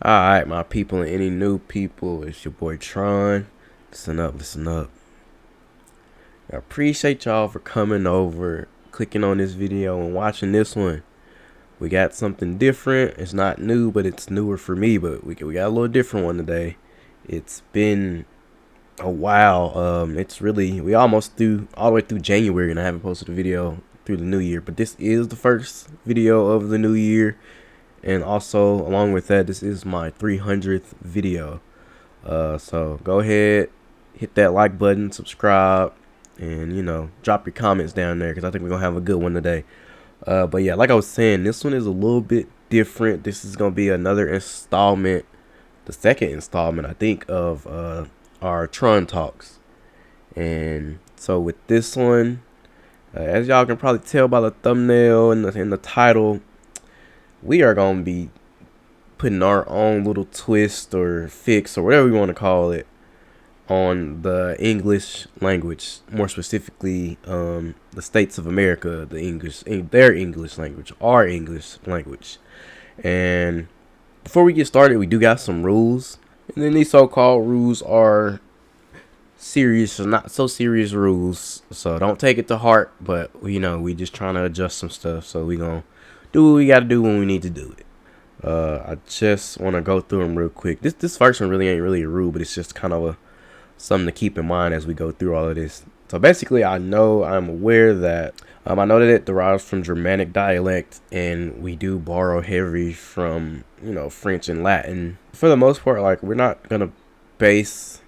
Alright, my people and any new people, it's your boy Tron. Listen up, listen up. I appreciate y'all for coming over, clicking on this video, and watching this one. We got something different. It's not new, but it's newer for me, but we got a little different one today. It's been a while. It's really, we almost through, all the way through January, and I haven't posted a video through the new year. But this is the first video of the new year. And also, along with that, this is my 300th video. So go ahead, hit that like button, subscribe, and drop your comments down there because I think we're gonna have a good one today. But yeah, like I was saying, this one is a little bit different. This is gonna be another installment, the second installment, I think, of our Tron Talks. And so with this one, as y'all can probably tell by the thumbnail and the title, we are going to be putting our own little twist or fix or whatever we want to call it on the English language, more specifically the States of America, their English language, our English language. And before we get started, we do got some rules, and then these so-called rules are serious or not so serious rules, so don't take it to heart, but we just trying to adjust some stuff, so we gonna do what we got to do when we need to do it. I just want to go through them real quick. This first one really ain't really a rule, but it's just kind of something to keep in mind as we go through all of this. So basically, I'm aware that I know that it derives from Germanic dialect, and we do borrow heavy from French and Latin. For the most part, like, we're not gonna base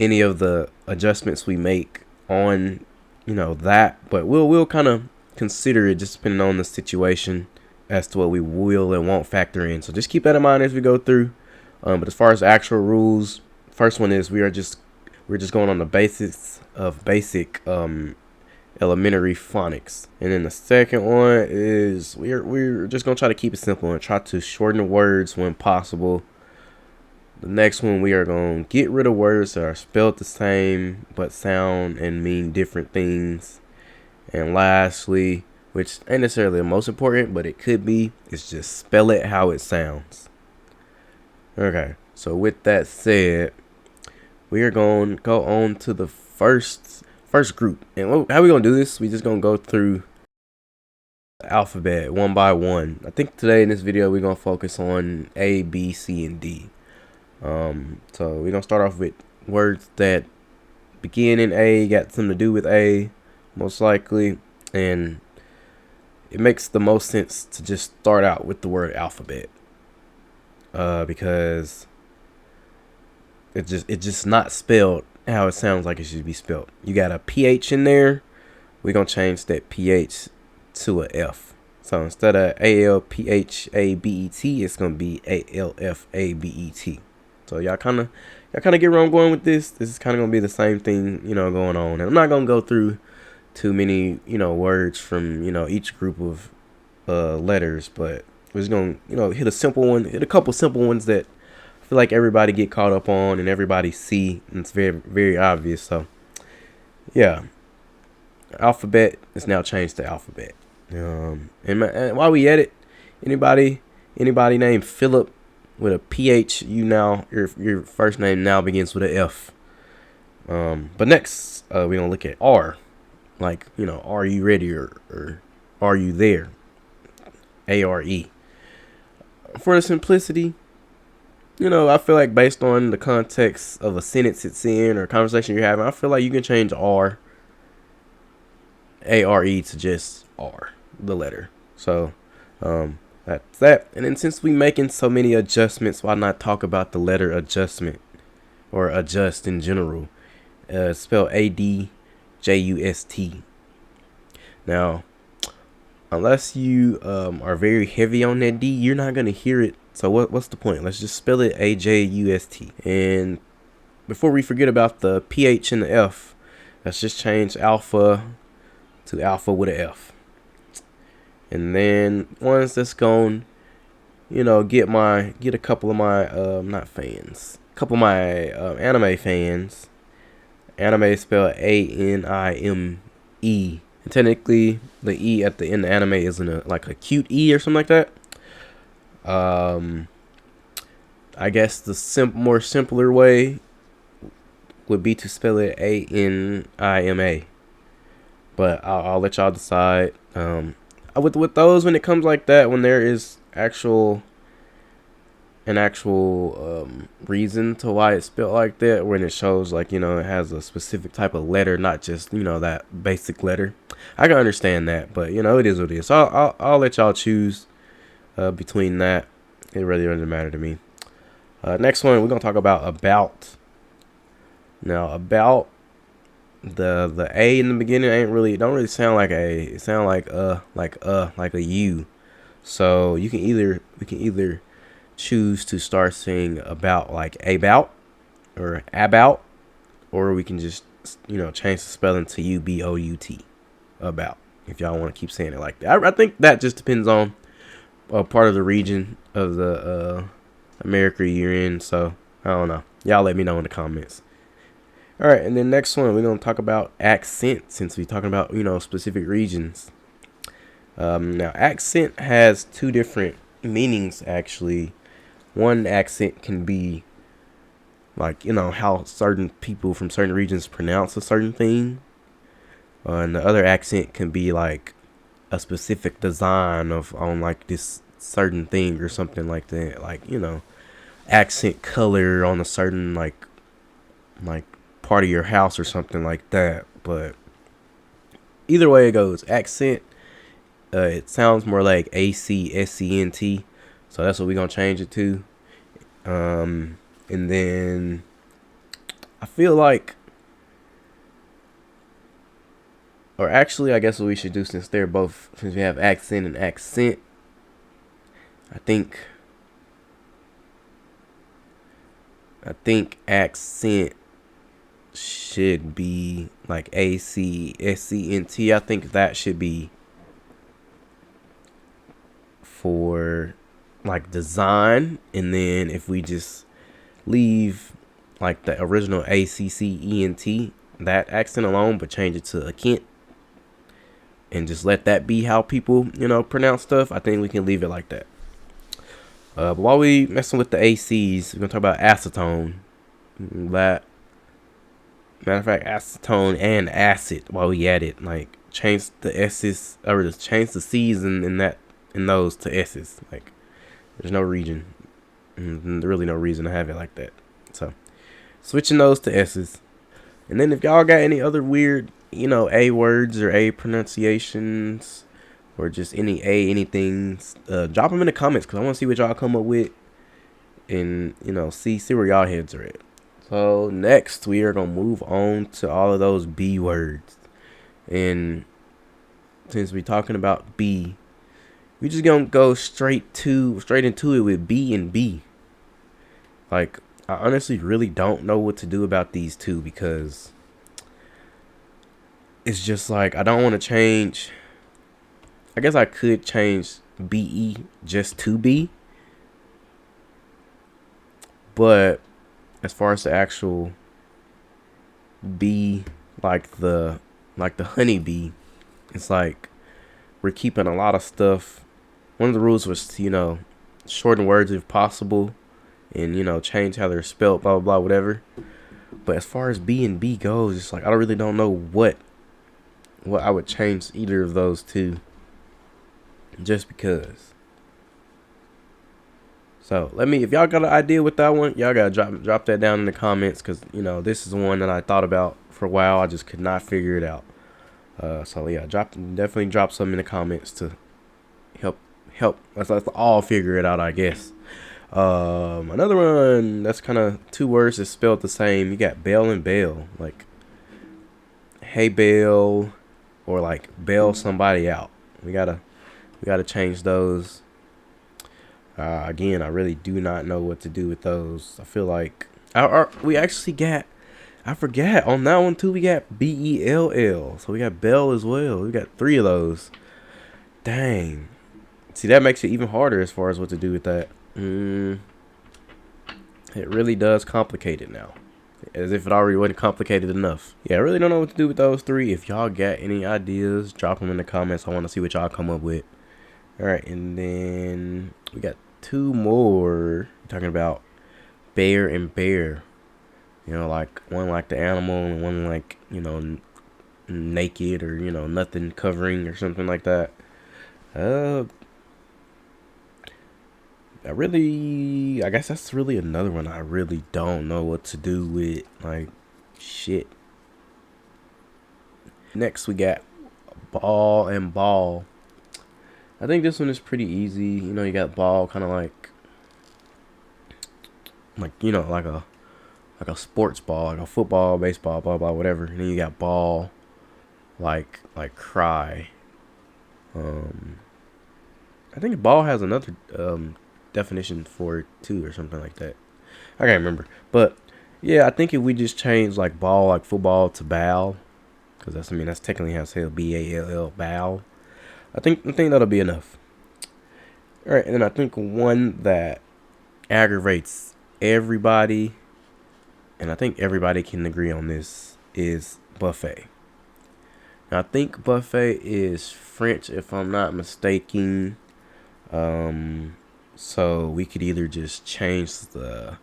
any of the adjustments we make on that, but we'll kind of consider it just depending on the situation as to what we will and won't factor in. So just keep that in mind as we go through. But as far as the actual rules, first one is we're just going on the basics of basic elementary phonics, and then the second one is we're just gonna try to keep it simple and try to shorten the words when possible. The next one, we are going to get rid of words that are spelled the same but sound and mean different things. And lastly, which ain't necessarily the most important, but it could be, is just spell it how it sounds. Okay, so with that said, we are going to go on to the first group. And how we going to do this? We just going to go through the alphabet one by one. I think today in this video, we're going to focus on A, B, C, and D. So we're gonna start off with words that begin in A, got something to do with A, most likely, and it makes the most sense to just start out with the word alphabet, because it's just not spelled how it sounds like it should be spelled. You got a PH in there, we're gonna change that PH to a F. So instead of ALPHABET, it's gonna be ALFABET. So y'all kind of get where I'm going with this. This is kind of gonna be the same thing, going on. And I'm not gonna go through too many, words from each group of letters, but we're just gonna hit a couple simple ones that I feel like everybody get caught up on and everybody see, and it's very, very obvious. So yeah, alphabet is now changed to alphabet. And while we at it, anybody named Philip with a PH, your first name now begins with an F. But next, we're gonna look at R, like are you ready or are you there? ARE. For the simplicity, I feel like based on the context of a sentence it's in or a conversation you're having, I feel like you can change ARE to just R, the letter. So that's that. And then since we making so many adjustments, why not talk about the letter adjustment or adjust in general? Spell ADJUST. Now, unless you are very heavy on that D, you're not gonna hear it. So what's the point? Let's just spell it AJUST. And before we forget about the PH and the F, let's just change alpha to alpha with an F. And then once that's gone, get a couple of my anime fans. Anime is spelled ANIME. And technically, the E at the end of anime isn't like a cute E or something like that. I guess the more simpler way would be to spell it Anima, but I'll let y'all decide. With those, when it comes like that, when there is an actual reason to why it's spelled like that, when it shows like, it has a specific type of letter, not just that basic letter, I can understand that. But it is what it is. So I'll let y'all choose between that. It really doesn't matter to me. Next one, we're gonna talk about about. Now, about, the A in the beginning don't really sound like a. It sound like a U. So we can either choose to start saying about like about or about, or we can just change the spelling to UBOUT, about, if y'all want to keep saying it like that. I think that just depends on part of the region of the America you're in. So I don't know. Y'all let me know in the comments. All right, and then next one, we're gonna talk about accent, since we're talking about specific regions. Now, accent has two different meanings actually. One accent can be like how certain people from certain regions pronounce a certain thing, and the other accent can be like a specific design on like this certain thing or something like that. Like accent color on a certain like part of your house or something like that. But either way it goes, accent, it sounds more like ACSCNT, so that's what we're gonna change it to. And then I feel like, or actually I guess what we should do, since we have accent and accent, I think accent should be like ACSCNT. I think that should be for like design, and then if we just leave like the original ACCENT, that accent alone, but change it to a Kent, and just let that be how people pronounce stuff, I think we can leave it like that. But while we messing with the ACs, we're gonna talk about acetone. That, matter of fact, acetone and acid. While we at it, like change the S's, or just change the C's in those to S's. Like there's no reason to have it like that. So switching those to S's. And then if y'all got any other weird A words or A pronunciations, or just anything, drop them in the comments, because I want to see what y'all come up with, and see where y'all heads are at. So next we are gonna move on to all of those B words, and since we're talking about B, we just gonna go straight into it with B and B. Like, I honestly really don't know what to do about these two, because it's just like, I don't want to change. I guess I could change BE just to B, but as far as the actual bee, like the honeybee, it's like we're keeping a lot of stuff. One of the rules was to shorten words if possible, and change how they're spelled, blah blah blah, whatever. But as far as B and B goes, it's like I really don't know what I would change either of those two, just because. So if y'all got an idea with that one, y'all gotta drop that down in the comments, because this is one that I thought about for a while. I just could not figure it out. So yeah, definitely drop some in the comments to help. Let's all figure it out, I guess. Another one that's kind of two words that's spelled the same. You got bail and bail, like hey bail, or like bail somebody out. We gotta change those. Again, I really do not know what to do with those. I feel like we actually got, I forgot on that one too, we got BELL. So we got Bell as well. We got 3 of those. Dang. See, that makes it even harder as far as what to do with that. It really does complicate it now, as if it already wasn't complicated enough. Yeah, I really don't know what to do with those 3. If y'all got any ideas, drop them in the comments. I want to see what y'all come up with. All right, and then we got 2 more. We're talking about bear and bear. You know, like one like the animal and one like, naked or, nothing covering or something like that. I guess that's really another one I really don't know what to do with. Like, shit. Next, we got ball and ball. I think this one is pretty easy. You got ball kind of like a sports ball, like a football, baseball, blah blah, whatever. And then you got ball, like cry. I think ball has another definition for it too, or something like that. I can't remember, but yeah, I think if we just change like ball, like football, to ball, because that's technically how it's spelled, ball, ball. I think that'll be enough. All right, and then I think one that aggravates everybody, and I think everybody can agree on this, is buffet. Now, I think buffet is French, if I'm not mistaken. So we could either just change the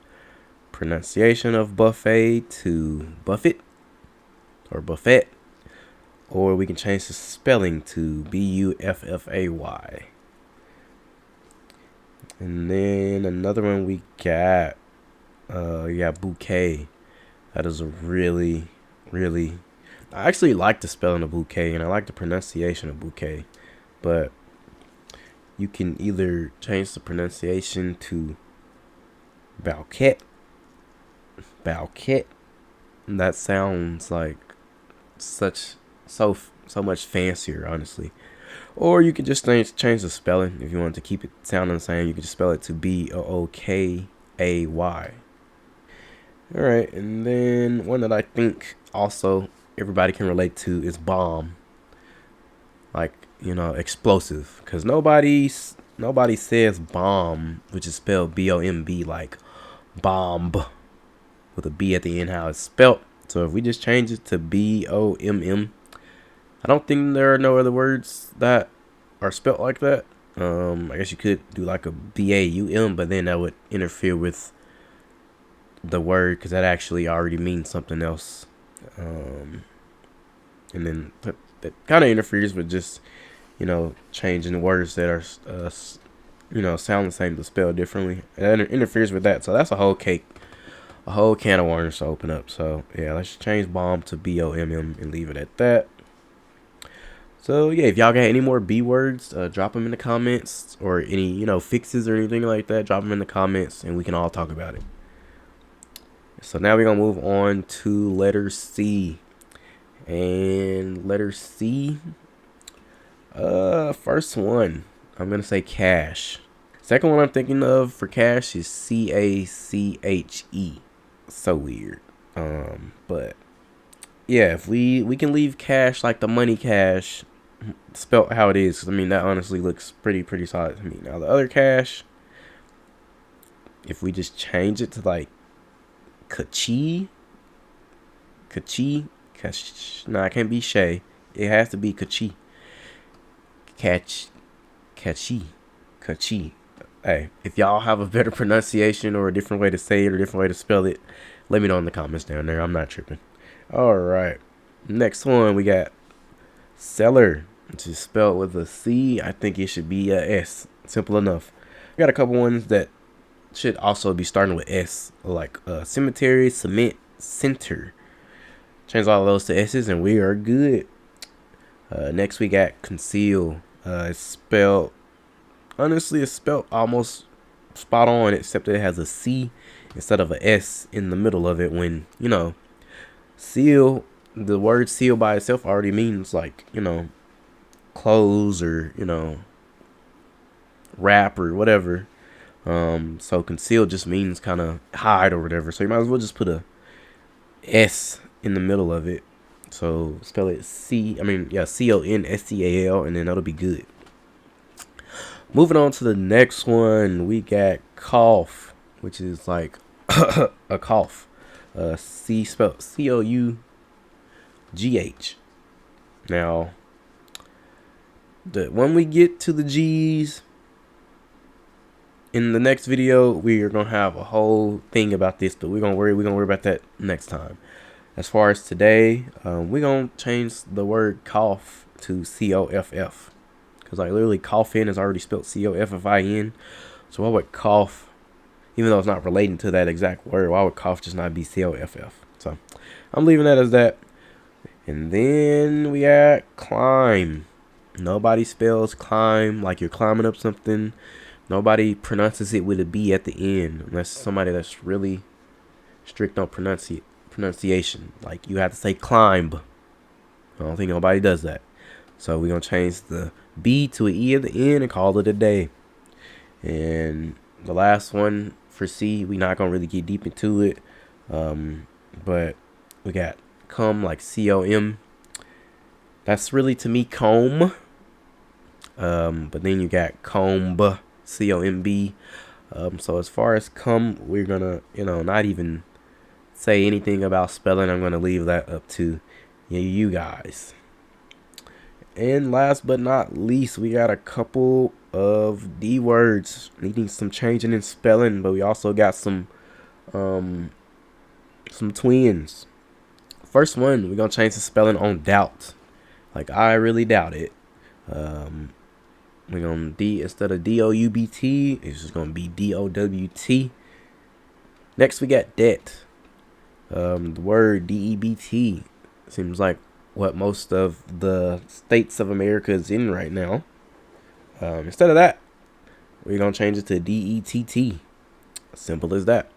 pronunciation of buffet to buffet or buffet, or we can change the spelling to buffay. And then another one we got, bouquet. That is a really, really. I actually like the spelling of bouquet, and I like the pronunciation of bouquet, but you can either change the pronunciation to Balquet. And that sounds like so much fancier, honestly. Or you could just change the spelling. If you want to keep it sounding the same, you could just spell it to Bookay. Alright, and then one that I think also everybody can relate to is bomb. Like, explosive. Because nobody says bomb, which is spelled BOMB, like bomb with a B at the end, how it's spelled. So if we just change it to BOMM, I don't think there are no other words that are spelled like that. I guess you could do like a BAUM, but then that would interfere with the word, because that actually already means something else. And then that kind of interferes with just, changing the words that are, sound the same but spelled differently. And it interferes with that. So that's a whole can of worms to open up. So yeah, let's change bomb to BOMM and leave it at that. So yeah, if y'all got any more B words, drop them in the comments, or any, fixes or anything like that, drop them in the comments and we can all talk about it. So now we're gonna move on to letter C. And letter C, first one, I'm gonna say cash. Second one I'm thinking of for cash is CACHE. So weird. But yeah, if we can leave cash like the money cash, spelt how it is, 'cause that honestly looks pretty solid to me. Now the other cash, if we just change it to like Kachi, no, it can't be Shay. It has to be Kachi. Kachi. Hey, if y'all have a better pronunciation or a different way to say it or a different way to spell it, let me know in the comments down there. I'm not tripping. All right. Next one, we got seller, which is spelled with a C. I think it should be a S. Simple enough. We got a couple ones that should also be starting with S, like cemetery, cement, center. Change all of those to S's and we are good. Next we got conceal. It's spelled almost spot on, except that it has a C instead of a S in the middle of it. When seal, the word seal by itself already means like, close or wrap or whatever. So conceal just means kind of hide or whatever. So you might as well just put a S in the middle of it. So spell it CONSTAL, and then that'll be good. Moving on to the next one, we got cough, which is like a cough. C spelled COUGH. Now, when we get to the G's, in the next video, we are gonna have a whole thing about this, but we're gonna worry about that next time. As far as today, we're gonna change the word cough to coff, because like literally coffin is already spelled coffin. So why would cough, even though it's not relating to that exact word, why would cough just not be coff? So I'm leaving that as that. And then we got climb. Nobody spells climb like you're climbing up something. Nobody pronounces it with a B at the end, unless somebody that's really strict on pronunciation. Like you have to say climb. I don't think nobody does that. So we're going to change the B to an E at the end and call it a day. And the last one for C, we're not going to really get deep into it. But we got come, like C-O-M. That's really, to me, comb. But then you got comb, C-O-M-B. So as far as come, we're going to, not even say anything about spelling. I'm going to leave that up to you guys. And last but not least, we got a couple of D words needing some changing in spelling, but we also got some twins. First one, we're gonna change the spelling on doubt. Like I really doubt it. We're gonna instead of D-O-U-B-T, it's just gonna be D-O-W-T. Next we got debt. The word D-E-B-T seems like what most of the states of America is in right now. Instead of that, we're gonna change it to D-E-T-T. Simple as that.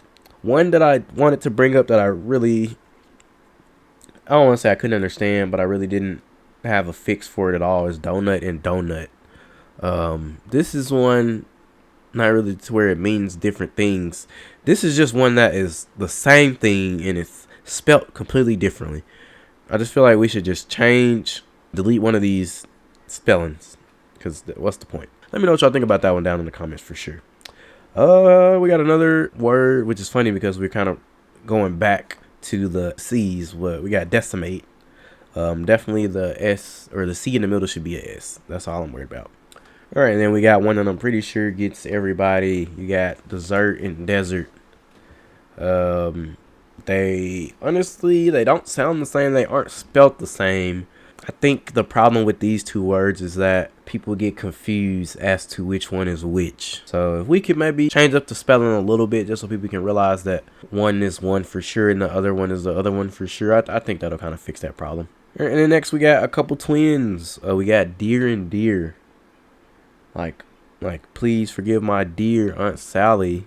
One that I wanted to bring up that I don't want to say I couldn't understand, but I really didn't have a fix for it at all, is donut and donut. This is one not really to where it means different things. This is just one that is the same thing and it's spelt completely differently. I just feel like we should just delete one of these spellings, because what's the point? Let me know what y'all think about that one down in the comments for sure. We got another word, which is funny because we're kind of going back to the C's. What we got, decimate. Definitely the S or the C in the middle should be a S. That's all I'm worried about. All right, and then we got one that I'm pretty sure gets everybody. You got dessert and desert. They don't sound the same. They aren't spelt the same. I think the problem with these two words is that people get confused as to which one is which. So if we could maybe change up the spelling a little bit just so people can realize that one is one for sure and the other one is the other one for sure, I think that'll kind of fix that problem. And then next we got a couple twins. We got dear and dear. Like please forgive my dear Aunt Sally.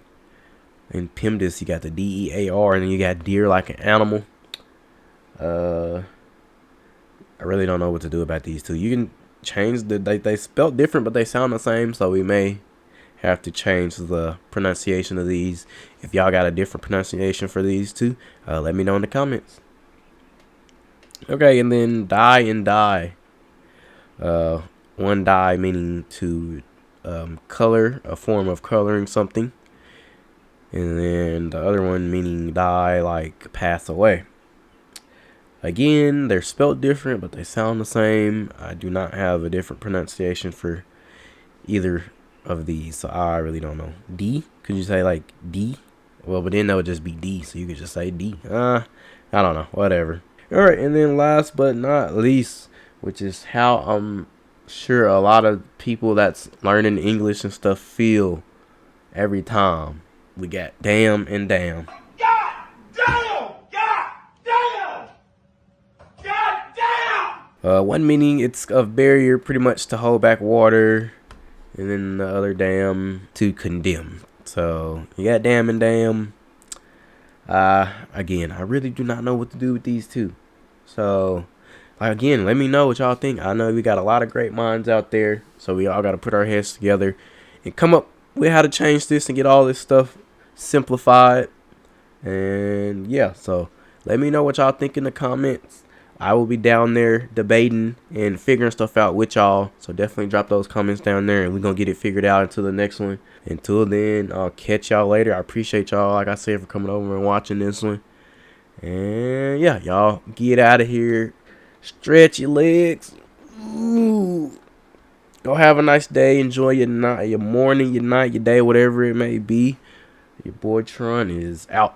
And PEMDAS, you got the D-E-A-R, and then you got deer like an animal. I really don't know what to do about these two. You can change they spelled different, but they sound the same, so we may have to change the pronunciation of these. If y'all got a different pronunciation for these two, let me know in the comments. Okay, and then dye and dye. One dye meaning to color, a form of coloring something. And then the other one meaning die, like pass away. Again, they're spelled different, but they sound the same. I do not have a different pronunciation for either of these, so I really don't know. D? Could you say like D? Well, but then that would just be D, so you could just say D. I don't know. Whatever. Alright, and then last but not least, which is how I'm sure a lot of people that's learning English and stuff feel every time. We got damn and damn. God damn! God damn! God damn! One meaning it's a barrier pretty much to hold back water, and then the other damn to condemn. So you got damn and damn. Again, I really do not know what to do with these two. So again, let me know what y'all think. I know we got a lot of great minds out there, so we all got to put our heads together and come up with how to change this and get all this stuff simplified. And yeah, so let me know what y'all think in the comments. I will be down there debating and figuring stuff out with y'all, so definitely drop those comments down there and we're gonna get it figured out until the next one. Until then, I'll catch y'all later. I appreciate y'all, like I said, for coming over and watching this one. And yeah, y'all get out of here, stretch your legs. Ooh. Go have a nice day. Enjoy your night, your morning, your night, your day, whatever it may be. Your boy Tron is out.